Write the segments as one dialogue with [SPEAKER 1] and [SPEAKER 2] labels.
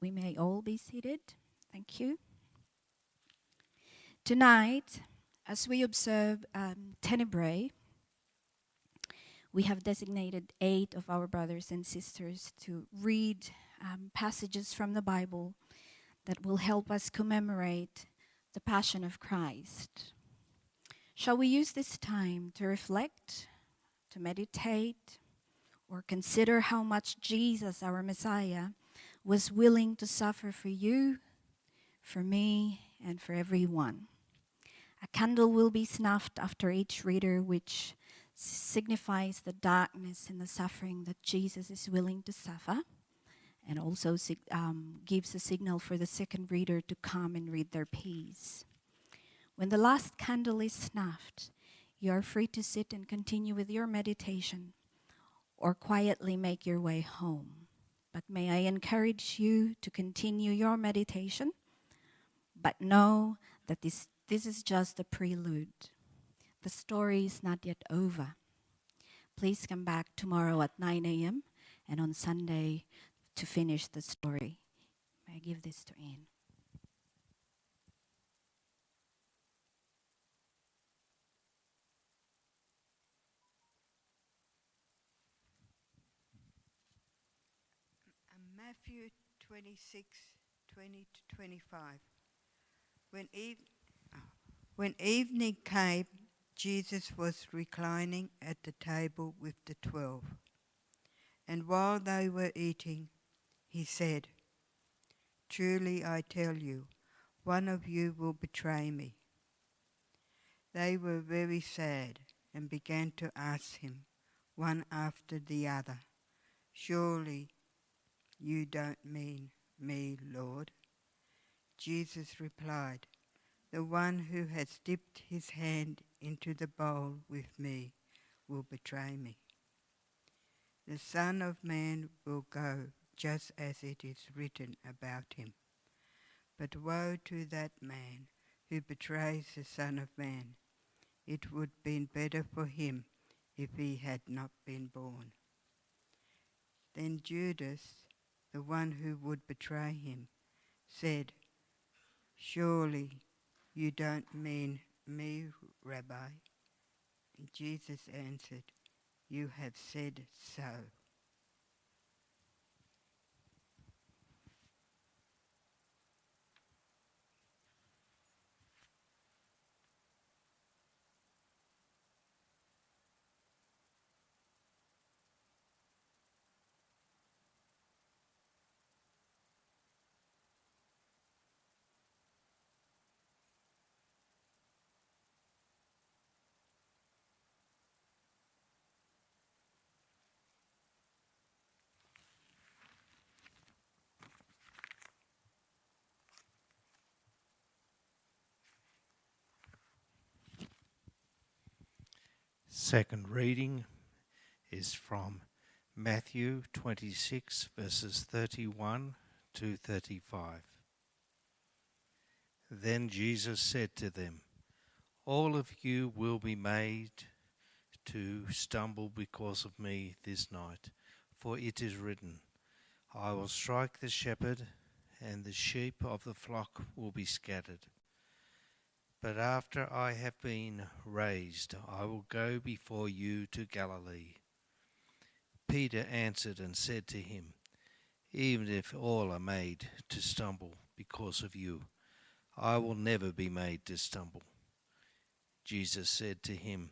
[SPEAKER 1] We may all be seated. Thank you. Tonight, as we observe Tenebrae, we have designated 8 of our brothers and sisters to read passages from the Bible that will help us commemorate the Passion of Christ. Shall we use this time to reflect, to meditate, or consider how much Jesus, our Messiah, was willing to suffer for you, for me, and for everyone? A candle will be snuffed after each reader, which signifies the darkness and the suffering that Jesus is willing to suffer, and also gives a signal for the second reader to come and read their piece. When the last candle is snuffed, you are free to sit and continue with your meditation or quietly make your way home. But may I encourage you to continue your meditation, but know that this is just a prelude. The story is not yet over. Please come back tomorrow at 9 a.m. and on Sunday to finish the story. May I give this to Anne?
[SPEAKER 2] Matthew 26:20 to 25. When evening came, Jesus was reclining at the table with the 12. And while they were eating, he said, "Truly I tell you, one of you will betray me." They were very sad and began to ask him, one after the other, "Surely you don't mean me, Lord?" Jesus replied, "The one who has dipped his hand into the bowl with me will betray me. The Son of Man will go just as it is written about him. But woe to that man who betrays the Son of Man. It would have been better for him if he had not been born." Then Judas, the one who would betray him, said, "Surely you don't mean me, Rabbi?" And Jesus answered, "You have said so."
[SPEAKER 3] Second reading is from Matthew 26, verses 31 to 35. Then Jesus said to them, "All of you will be made to stumble because of me this night, for it is written, I will strike the shepherd, and the sheep of the flock will be scattered. But after I have been raised, I will go before you to Galilee." Peter answered and said to him, "Even if all are made to stumble because of you, I will never be made to stumble." Jesus said to him,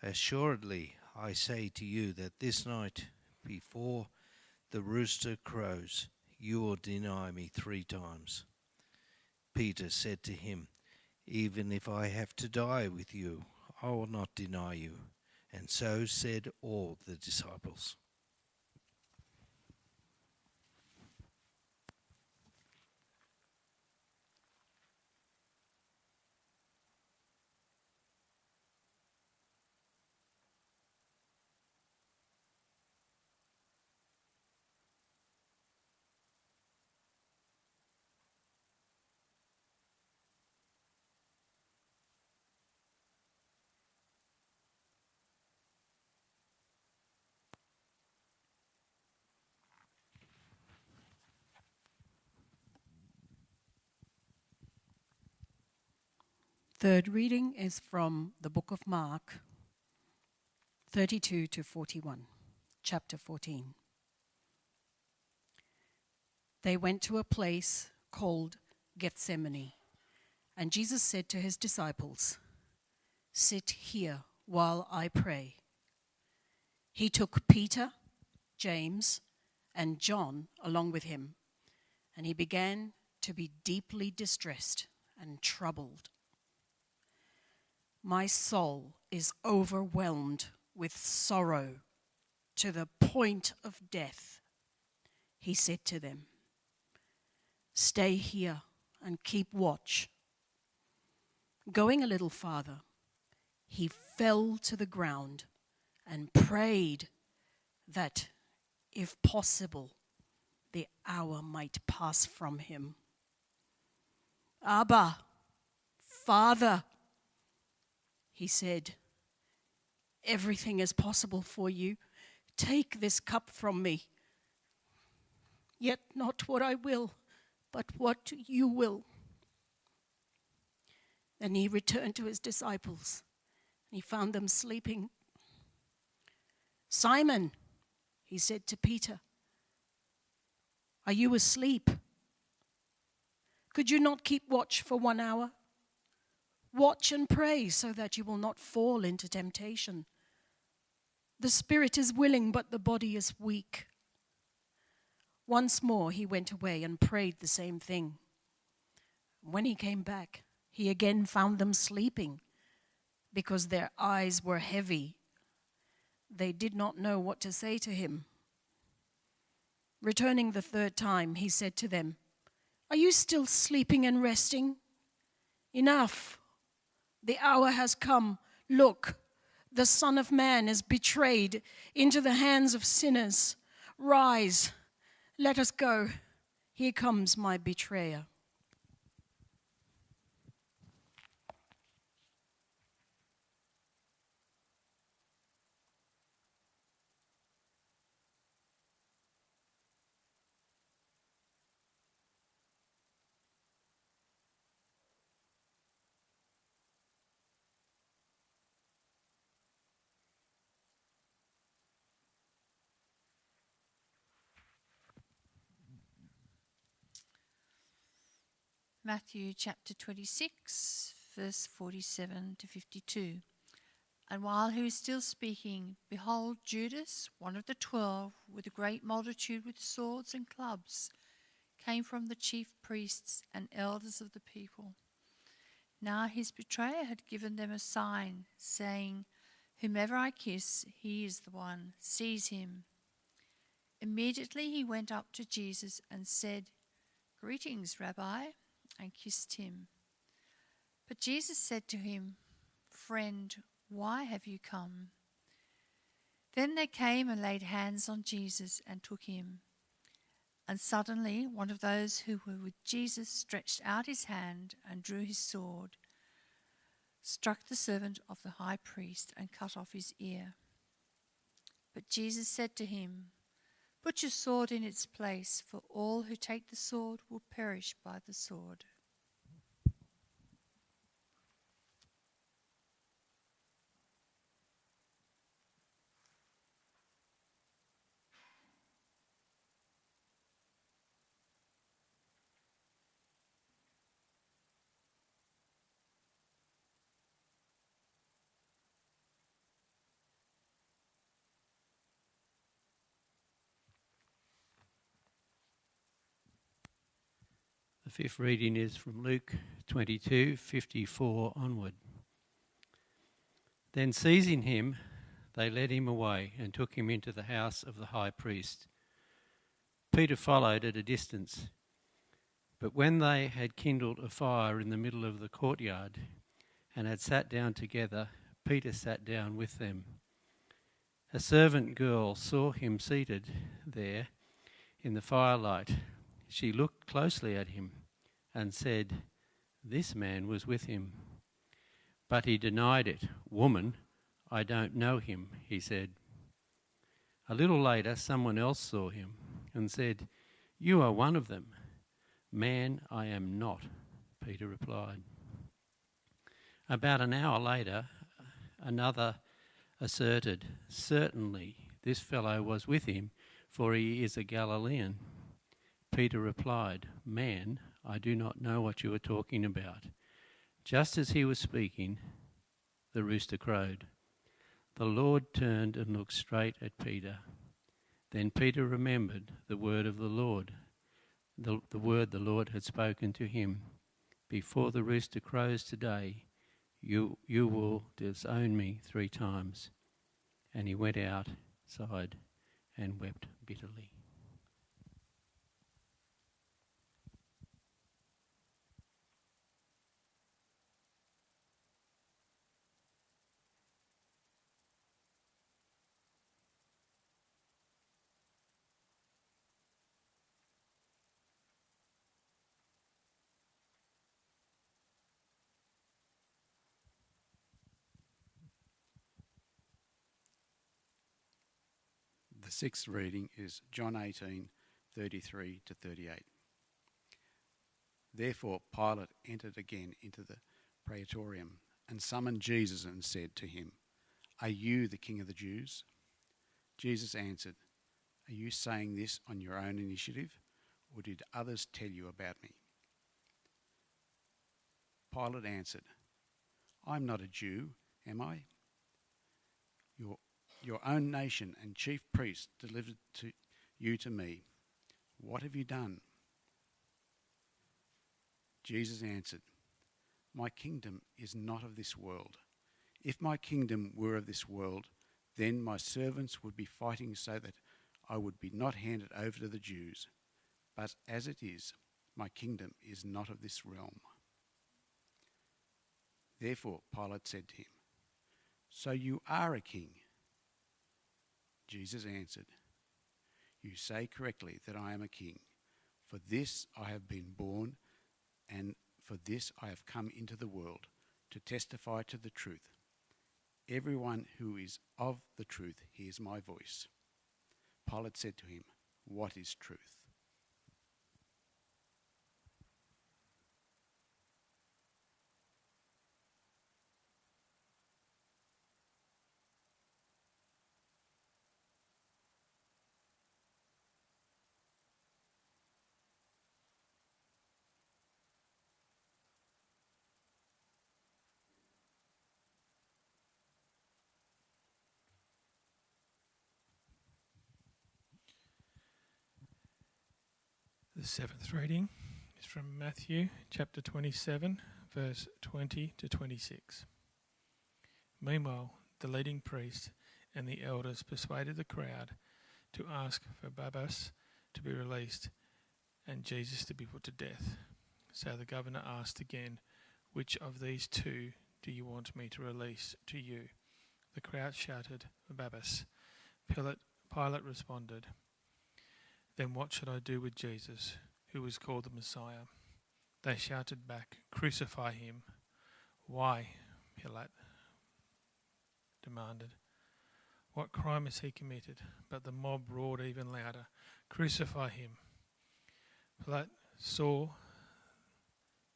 [SPEAKER 3] "Assuredly, I say to you that this night, before the rooster crows, you will deny me 3 times. Peter said to him, "Even if I have to die with you, I will not deny you." And so said all the disciples.
[SPEAKER 4] third reading is from the book of Mark, 32 to 41, chapter 14. They went to a place called Gethsemane, and Jesus said to his disciples, "Sit here while I pray." He took Peter, James, and John along with him, and he began to be deeply distressed and troubled. "My soul is overwhelmed with sorrow to the point of death," he said to them. "Stay here and keep watch." Going a little farther, he fell to the ground and prayed that, if possible, the hour might pass from him. "Abba, Father," he said, "everything is possible for you. Take this cup from me. Yet not what I will, but what you will." Then he returned to his disciples, and he found them sleeping. "Simon," he said to Peter, "are you asleep? Could you not keep watch for 1 hour? Watch and pray so that you will not fall into temptation. The spirit is willing, but the body is weak." Once more he went away and prayed the same thing. When he came back, he again found them sleeping because their eyes were heavy. They did not know what to say to him. Returning the third time, he said to them, "Are you still sleeping and resting? Enough. The hour has come. Look, the Son of Man is betrayed into the hands of sinners. Rise, let us go. Here comes my betrayer."
[SPEAKER 5] Matthew chapter 26, verse 47 to 52. And while he was still speaking, behold, Judas, one of the 12, with a great multitude with swords and clubs, came from the chief priests and elders of the people. Now his betrayer had given them a sign, saying, "Whomever I kiss, he is the one. Seize him." Immediately he went up to Jesus and said, "Greetings, Rabbi," and kissed him. But Jesus said to him, "Friend, why have you come?" Then they came and laid hands on Jesus and took him. And suddenly one of those who were with Jesus stretched out his hand and drew his sword, struck the servant of the high priest, and cut off his ear. But Jesus said to him, "Put your sword in its place, for all who take the sword will perish by the sword."
[SPEAKER 6] The fifth reading is from Luke 22:54 onward. Then seizing him, they led him away and took him into the house of the high priest. Peter followed at a distance. But when they had kindled a fire in the middle of the courtyard and had sat down together, Peter sat down with them. A servant girl saw him seated there in the firelight. She looked closely at him and said, "This man was with him." But he denied it. "Woman, I don't know him," he said. A little later, someone else saw him and said, "You are one of them." "Man, I am not," Peter replied. About an hour later, another asserted, "Certainly, this fellow was with him, for he is a Galilean." Peter replied, "Man, I do not know what you are talking about." Just as he was speaking, the rooster crowed. The Lord turned and looked straight at Peter. Then Peter remembered the word of the Lord, the word the Lord had spoken to him. "Before the rooster crows today, you will disown me 3 times." And he went outside and wept bitterly.
[SPEAKER 7] The sixth reading is John 18:33 to 38. Therefore Pilate entered again into the praetorium and summoned Jesus and said to him, "Are you the King of the Jews?" Jesus answered, "Are you saying this on your own initiative, or did others tell you about me?" Pilate answered, "I'm not a Jew, am I? Your own nation and chief priests delivered you to me. What have you done?" Jesus answered, "My kingdom is not of this world. If my kingdom were of this world, then my servants would be fighting so that I would be not handed over to the Jews. But as it is, my kingdom is not of this realm." Therefore Pilate said to him, "So you are a king?" Jesus answered, "You say correctly that I am a king. For this I have been born, and for this I have come into the world, to testify to the truth. Everyone who is of the truth hears my voice." Pilate said to him, "What is truth?"
[SPEAKER 8] The seventh reading is from Matthew chapter 27, verse 20 to 26. Meanwhile, the leading priest and the elders persuaded the crowd to ask for Barabbas to be released and Jesus to be put to death. So the governor asked again, "Which of these 2 do you want me to release to you?" The crowd shouted, "Barabbas." Pilate responded, "Then what should I do with Jesus, who was called the Messiah?" They shouted back, "Crucify him." "Why?" Pilate demanded. "What crime has he committed?" But the mob roared even louder, "Crucify him." Pilate saw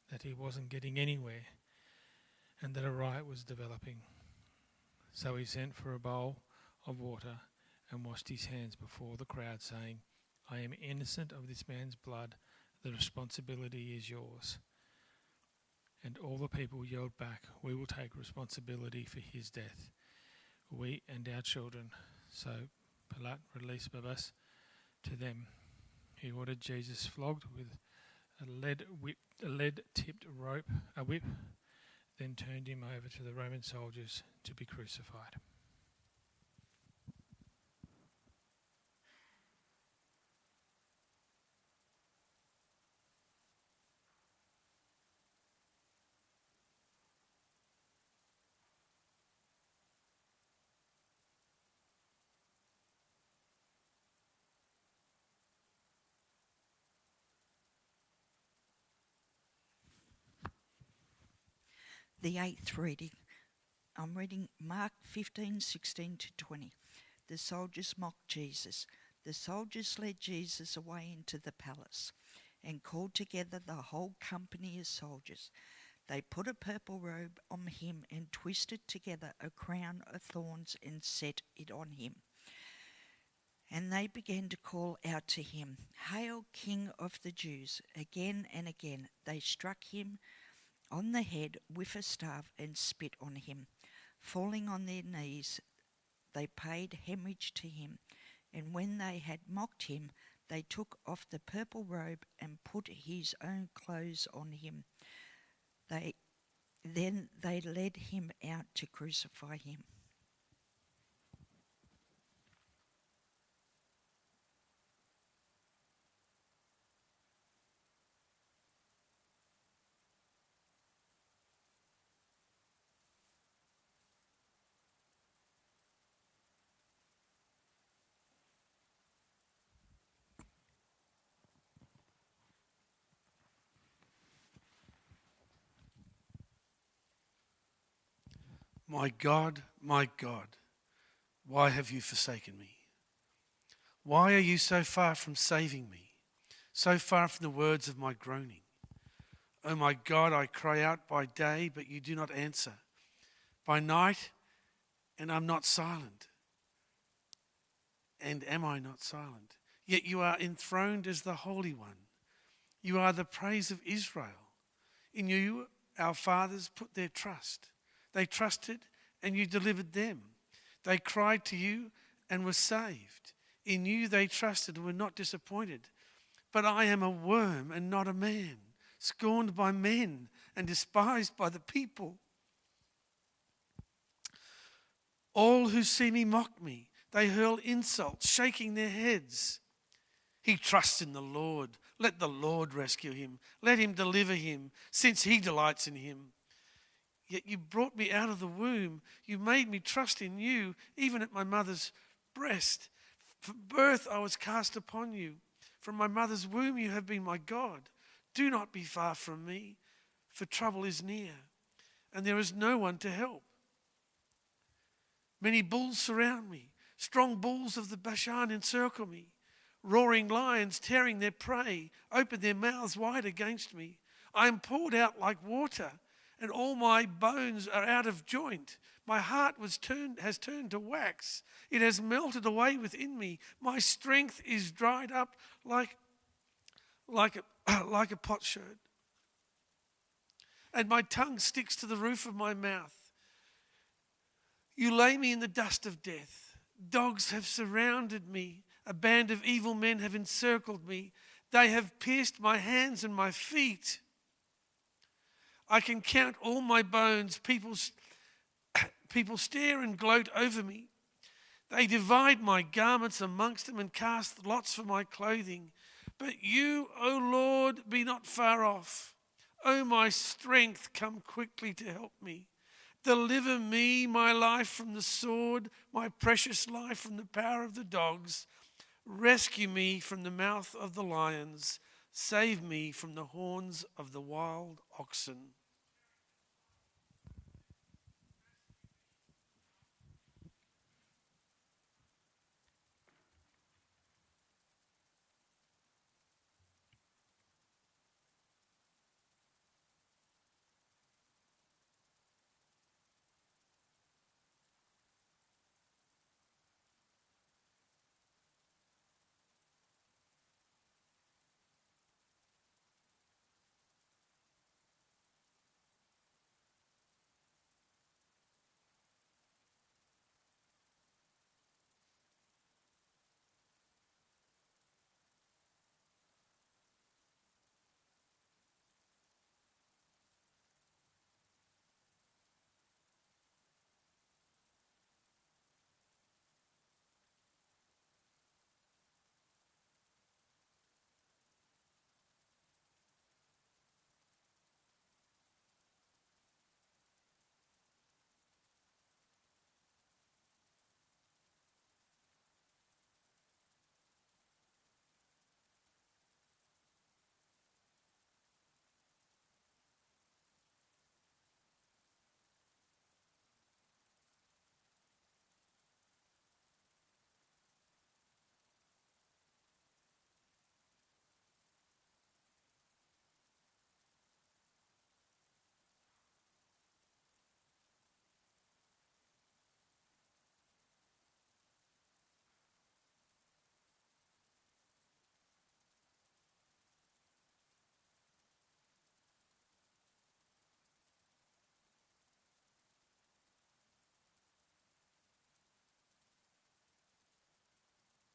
[SPEAKER 8] that he wasn't getting anywhere and that a riot was developing. So he sent for a bowl of water and washed his hands before the crowd, saying, "I am innocent of this man's blood. The responsibility is yours." And all the people yelled back, "We will take responsibility for his death, we and our children." So Pilate released Barabbas to them. He ordered Jesus flogged with a lead-tipped whip, then turned him over to the Roman soldiers to be crucified.
[SPEAKER 9] The eighth reading. I'm reading Mark 15:16 to 20. The soldiers mocked Jesus. The soldiers led Jesus away into the palace and called together the whole company of soldiers. They put a purple robe on him and twisted together a crown of thorns and set it on him. And they began to call out to him, "Hail, King of the Jews!" Again and again they struck him on the head with a staff and spit on him. Falling on their knees, they paid homage to him. And when they had mocked him, they took off the purple robe and put his own clothes on him. Then they led him out to crucify him.
[SPEAKER 10] My God, why have you forsaken me? Why are you so far from saving me, so far from the words of my groaning? Oh my God, I cry out by day, but you do not answer. By night, and I'm not silent. And am I not silent? Yet you are enthroned as the Holy One. You are the praise of Israel. In you, our fathers put their trust. They trusted, and you delivered them. They cried to you and were saved. In you they trusted and were not disappointed. But I am a worm and not a man, scorned by men and despised by the people. All who see me mock me. They hurl insults, shaking their heads. He trusts in the Lord. Let the Lord rescue him. Let him deliver him, since he delights in him. Yet you brought me out of the womb. You made me trust in you, even at my mother's breast. From birth I was cast upon you. From my mother's womb you have been my God. Do not be far from me, for trouble is near, and there is no one to help. Many bulls surround me. Strong bulls of the Bashan encircle me. Roaring lions tearing their prey open their mouths wide against me. I am poured out like water, and all my bones are out of joint. My heart has turned to wax. It has melted away within me. My strength is dried up like a potsherd. And my tongue sticks to the roof of my mouth. You lay me in the dust of death. Dogs have surrounded me. A band of evil men have encircled me. They have pierced my hands and my feet. I can count all my bones. People stare and gloat over me. They divide my garments amongst them and cast lots for my clothing. But you, O Lord, be not far off. O my strength, come quickly to help me. Deliver me, my life, from the sword, my precious life from the power of the dogs. Rescue me from the mouth of the lions. Save me from the horns of the wild oxen.